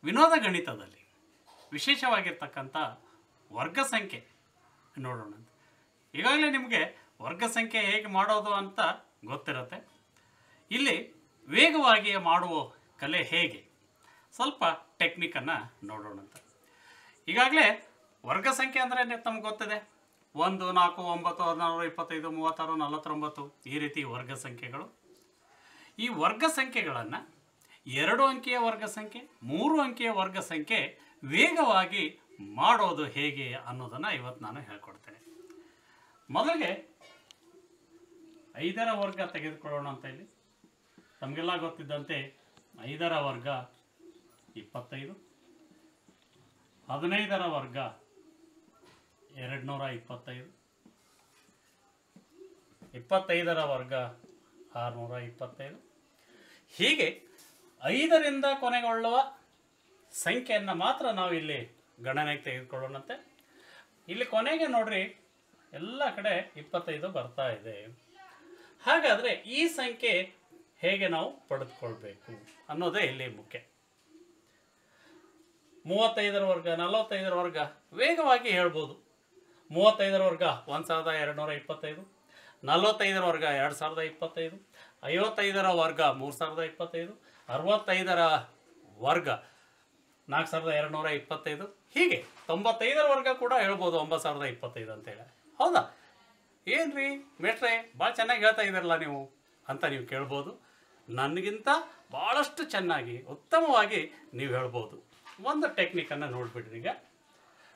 ವಿನೋದ ಗಣಿತದಲ್ಲಿ ವಿಶೇಷವಾಗಿರ್ತಕ್ಕಂಥ ವರ್ಗ ಸಂಖ್ಯೆ ನೋಡೋಣ. ಈಗಾಗಲೇ ನಿಮಗೆ ವರ್ಗ ಸಂಖ್ಯೆ ಹೇಗೆ ಮಾಡೋದು ಅಂತ ಗೊತ್ತಿರುತ್ತೆ. ಇಲ್ಲಿ ವೇಗವಾಗಿ ಮಾಡುವ ಕಲೆ ಹೇಗೆ ಸ್ವಲ್ಪ ಟೆಕ್ನಿಕನ್ನು ನೋಡೋಣಂತ. ಈಗಾಗಲೇ ವರ್ಗ ಸಂಖ್ಯೆ ಅಂದರೆ ತಮ್ಗೆ ಗೊತ್ತಿದೆ, 1, 4, 9, 16, 25, 36, 49 ಈ ರೀತಿ ವರ್ಗ ಸಂಖ್ಯೆಗಳು. ಈ ವರ್ಗ ಸಂಖ್ಯೆಗಳನ್ನು 2 ಅಂಕಿಯ ವರ್ಗ ಸಂಖ್ಯೆ, 3 ಅಂಕಿಯ ವರ್ಗ ಸಂಖ್ಯೆ ವೇಗವಾಗಿ ಮಾಡೋದು ಹೇಗೆ ಅನ್ನೋದನ್ನು ಇವತ್ತು ನಾನು ಹೇಳ್ಕೊಡ್ತೇನೆ. ಮೊದಲಿಗೆ 5ರ ವರ್ಗ ತೆಗೆದುಕೊಳ್ಳೋಣ ಅಂತ. ಇಲ್ಲಿ ತಮಗೆಲ್ಲ ಗೊತ್ತಿದ್ದಂತೆ 5ರ ವರ್ಗ 25, 15ರ ವರ್ಗ 225, 25ರ ವರ್ಗ 625. ಹೀಗೆ 5ರಿಂದ ಕೊನೆಗೊಳ್ಳುವ ಸಂಖ್ಯೆಯನ್ನು ಮಾತ್ರ ನಾವು ಇಲ್ಲಿ ಗಣನೆಗೆ ತೆಗೆದುಕೊಳ್ಳೋಣಂತೆ. ಇಲ್ಲಿ ಕೊನೆಗೆ ನೋಡ್ರಿ ಎಲ್ಲ ಕಡೆ 25 ಬರ್ತಾ ಇದೆ. ಹಾಗಾದರೆ ಈ ಸಂಖ್ಯೆ ಹೇಗೆ ನಾವು ಪಡೆದುಕೊಳ್ಬೇಕು ಅನ್ನೋದೇ ಇಲ್ಲಿ ಮುಖ್ಯ. 35ರ ವರ್ಗ 45ರ ವರ್ಗ ವೇಗವಾಗಿ ಹೇಳ್ಬೋದು. 35ರ ವರ್ಗ 1225, 45ರ ವರ್ಗ 2025, 55ರ ವರ್ಗ 3025, 65ರ ವರ್ಗ 4225, ಹೀಗೆ 95ರ ವರ್ಗ ಕೂಡ ಹೇಳ್ಬೋದು 9025 ಅಂತೇಳಿ. ಹೌದಾ? ಏನ್ರಿ ಮೇಟ್ರೆ ಭಾಳ ಚೆನ್ನಾಗಿ ಹೇಳ್ತಾ ಇದ್ದೀರಲ್ಲ ನೀವು ಅಂತ ನೀವು ಕೇಳ್ಬೋದು. ನನಗಿಂತ ಭಾಳಷ್ಟು ಚೆನ್ನಾಗಿ ಉತ್ತಮವಾಗಿ ನೀವು ಹೇಳ್ಬೋದು. ಒಂದು ಟೆಕ್ನಿಕನ್ನು ನೋಡಿಬಿಡ್ರಿ. ಈಗ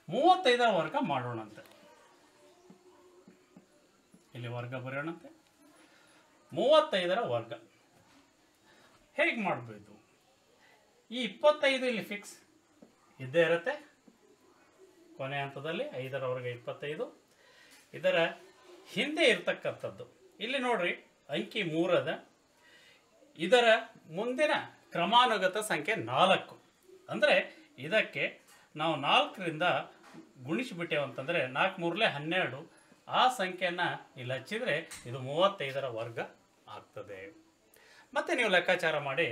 35ರ ವರ್ಗ ಮಾಡೋಣಂತೆ. ಇಲ್ಲಿ ವರ್ಗ ಬರೆಯೋಣಂತೆ. 35ರ ವರ್ಗ ಹೇಗೆ ಮಾಡಬೇಕು? ಈ 25 ಇಲ್ಲಿ ಫಿಕ್ಸ್ ಇದ್ದೇ ಇರುತ್ತೆ. ಕೊನೆ ಹಂತದಲ್ಲಿ 5ರ ವರ್ಗ 25. ಇದರ ಹಿಂದೆ ಇರ್ತಕ್ಕಂಥದ್ದು ಇಲ್ಲಿ ನೋಡ್ರಿ ಅಂಕಿ 3 ಅದ. ಇದರ ಮುಂದಿನ ಕ್ರಮಾನುಗತ ಸಂಖ್ಯೆ 4. ಅಂದರೆ ಇದಕ್ಕೆ ನಾವು 4ರಿಂದ ಗುಣಿಸಿಬಿಟ್ಟೇವು ಅಂತಂದರೆ 4 3 12 ಆ ಸಂಖ್ಯೆಯನ್ನು ಇಲ್ಲಿ ಹಚ್ಚಿದರೆ ಇದು 35ರ ವರ್ಗ ಆಗ್ತದೆ. ಮತ್ತು ನೀವು ಲೆಕ್ಕಾಚಾರ ಮಾಡಿ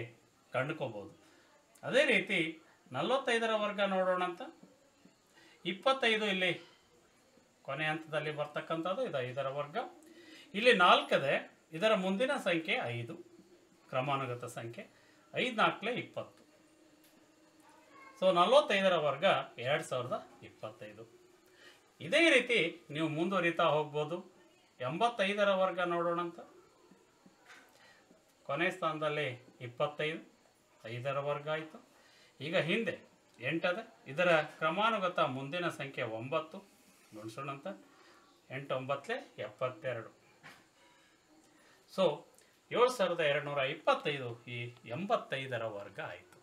ಕಂಡುಕೋಬೋದು. ಅದೇ ರೀತಿ 45ರ ವರ್ಗ ನೋಡೋಣ ಅಂತ. 25 ಇಲ್ಲಿ ಕೊನೆ ಹಂತದಲ್ಲಿ ಬರ್ತಕ್ಕಂಥದ್ದು. ಇದು 5ರ ವರ್ಗ. ಇಲ್ಲಿ 4 ಇದೆ. ಇದರ ಮುಂದಿನ ಸಂಖ್ಯೆ 5 ಕ್ರಮಾನುಗತ ಸಂಖ್ಯೆ. 5 4 20. ಸೊ 45ರ ವರ್ಗ 2025. ಇದೇ ರೀತಿ ನೀವು ಮುಂದುವರಿತಾ ಹೋಗ್ಬೋದು. 85ರ ವರ್ಗ ನೋಡೋಣ ಅಂತ. ಕೊನೆ ಸ್ಥಾನದಲ್ಲಿ 25, 5ರ ವರ್ಗ ಆಯಿತು. ಈಗ ಹಿಂದೆ 8 ಅದ. ಇದರ ಕ್ರಮಾನುಗತ ಮುಂದಿನ ಸಂಖ್ಯೆ 9 ಗುಣಿಸೋಣ ಅಂತ. 8 9 72. ಸೊ 7225 ಈ 85ರ ವರ್ಗ ಆಯಿತು.